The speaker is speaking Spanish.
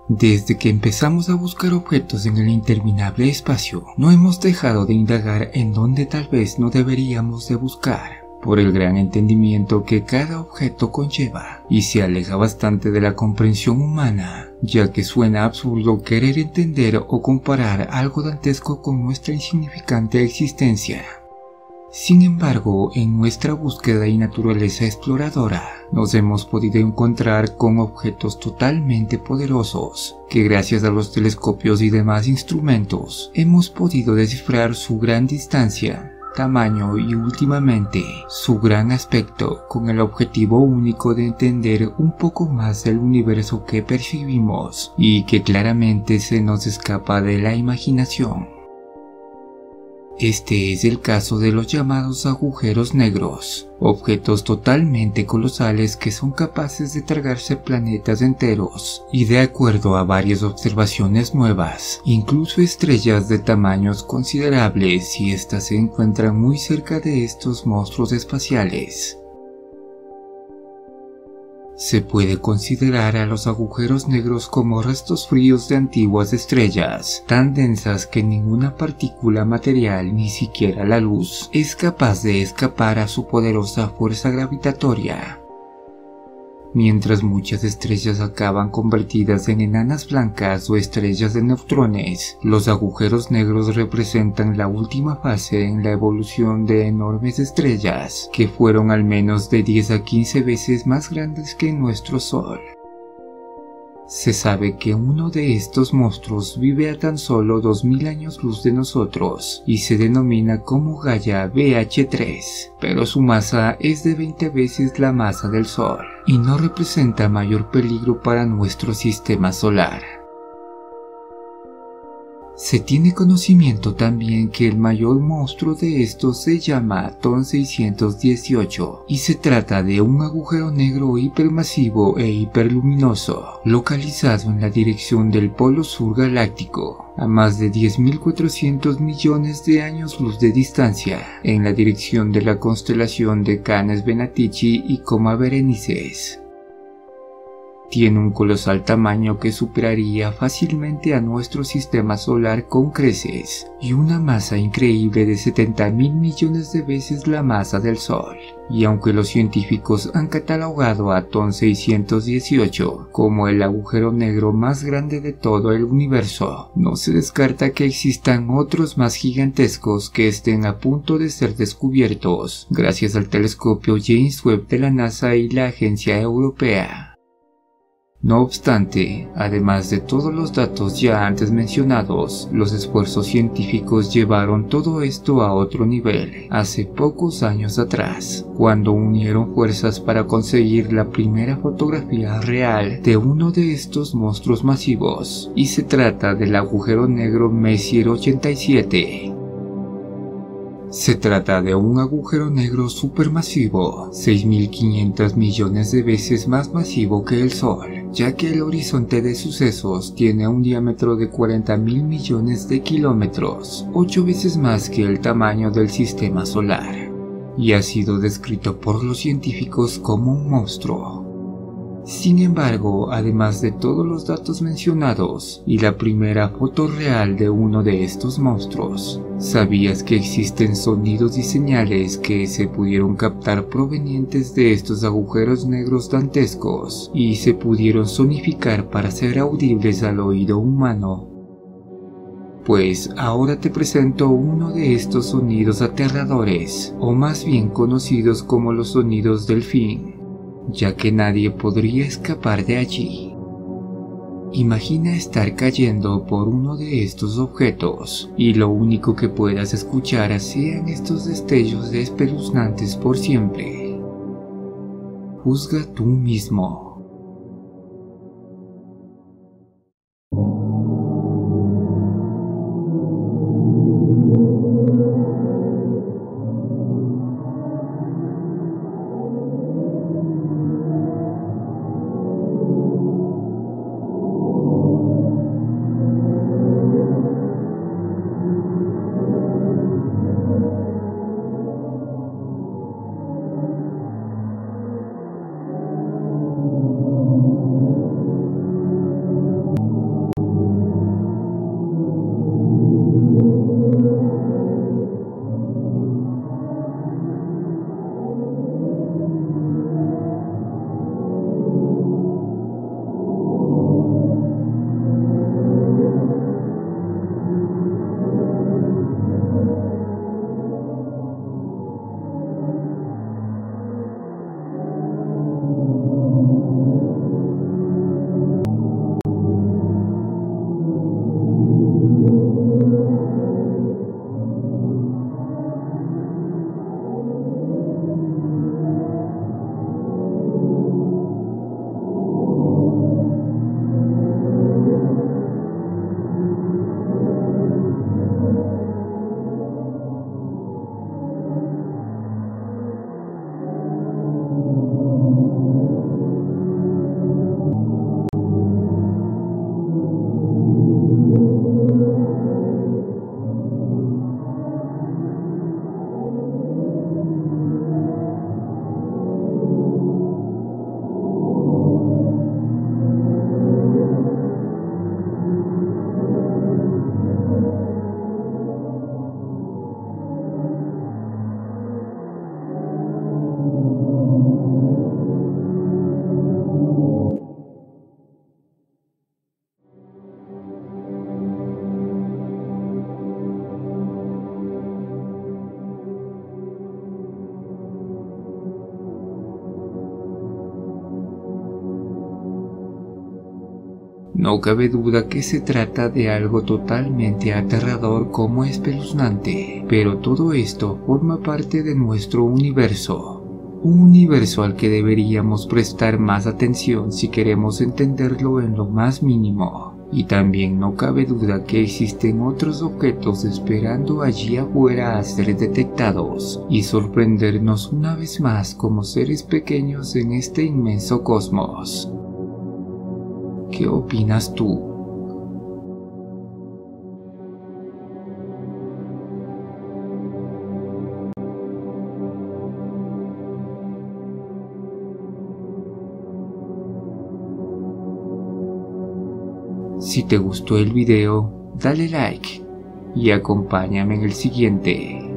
Desde que empezamos a buscar objetos en el interminable espacio, no hemos dejado de indagar en donde tal vez no deberíamos de buscar, por el gran entendimiento que cada objeto conlleva, y se aleja bastante de la comprensión humana, ya que suena absurdo querer entender o comparar algo dantesco con nuestra insignificante existencia. Sin embargo, en nuestra búsqueda y naturaleza exploradora, nos hemos podido encontrar con objetos totalmente poderosos, que gracias a los telescopios y demás instrumentos, hemos podido descifrar su gran distancia, tamaño y últimamente, su gran aspecto, con el objetivo único de entender un poco más del universo que percibimos y que claramente se nos escapa de la imaginación. Este es el caso de los llamados agujeros negros, objetos totalmente colosales que son capaces de tragarse planetas enteros y, de acuerdo a varias observaciones nuevas, incluso estrellas de tamaños considerables si éstas se encuentran muy cerca de estos monstruos espaciales. Se puede considerar a los agujeros negros como restos fríos de antiguas estrellas, tan densas que ninguna partícula material, ni siquiera la luz, es capaz de escapar a su poderosa fuerza gravitatoria. Mientras muchas estrellas acaban convertidas en enanas blancas o estrellas de neutrones, los agujeros negros representan la última fase en la evolución de enormes estrellas, que fueron al menos de 10 a 15 veces más grandes que nuestro Sol. Se sabe que uno de estos monstruos vive a tan solo 2000 años luz de nosotros y se denomina como Gaia BH3, pero su masa es de 20 veces la masa del Sol y no representa mayor peligro para nuestro sistema solar. Se tiene conocimiento también que el mayor monstruo de estos se llama TON 618 y se trata de un agujero negro hipermasivo e hiperluminoso, localizado en la dirección del Polo Sur Galáctico, a más de 10.400 millones de años luz de distancia, en la dirección de la constelación de Canes Venatici y Coma Berenices. Tiene un colosal tamaño que superaría fácilmente a nuestro sistema solar con creces, y una masa increíble de 70.000 millones de veces la masa del Sol. Y aunque los científicos han catalogado a TON 618 como el agujero negro más grande de todo el universo, no se descarta que existan otros más gigantescos que estén a punto de ser descubiertos gracias al telescopio James Webb de la NASA y la Agencia Europea. No obstante, además de todos los datos ya antes mencionados, los esfuerzos científicos llevaron todo esto a otro nivel, hace pocos años atrás, cuando unieron fuerzas para conseguir la primera fotografía real de uno de estos monstruos masivos, y se trata del agujero negro Messier 87. Se trata de un agujero negro supermasivo, 6.500 millones de veces más masivo que el Sol, ya que el horizonte de sucesos tiene un diámetro de 40.000 millones de kilómetros, 8 veces más que el tamaño del sistema solar, y ha sido descrito por los científicos como un monstruo. Sin embargo, además de todos los datos mencionados y la primera foto real de uno de estos monstruos, ¿sabías que existen sonidos y señales que se pudieron captar provenientes de estos agujeros negros dantescos y se pudieron sonificar para ser audibles al oído humano? Pues ahora te presento uno de estos sonidos aterradores, o más bien conocidos como los sonidos del fin, ya que nadie podría escapar de allí. Imagina estar cayendo por uno de estos objetos y lo único que puedas escuchar sean estos destellos espeluznantes por siempre. Juzga tú mismo. No cabe duda que se trata de algo totalmente aterrador como espeluznante, pero todo esto forma parte de nuestro universo. Un universo al que deberíamos prestar más atención si queremos entenderlo en lo más mínimo. Y también no cabe duda que existen otros objetos esperando allí afuera a ser detectados y sorprendernos una vez más como seres pequeños en este inmenso cosmos. ¿Qué opinas tú? Si te gustó el video, dale like y acompáñame en el siguiente.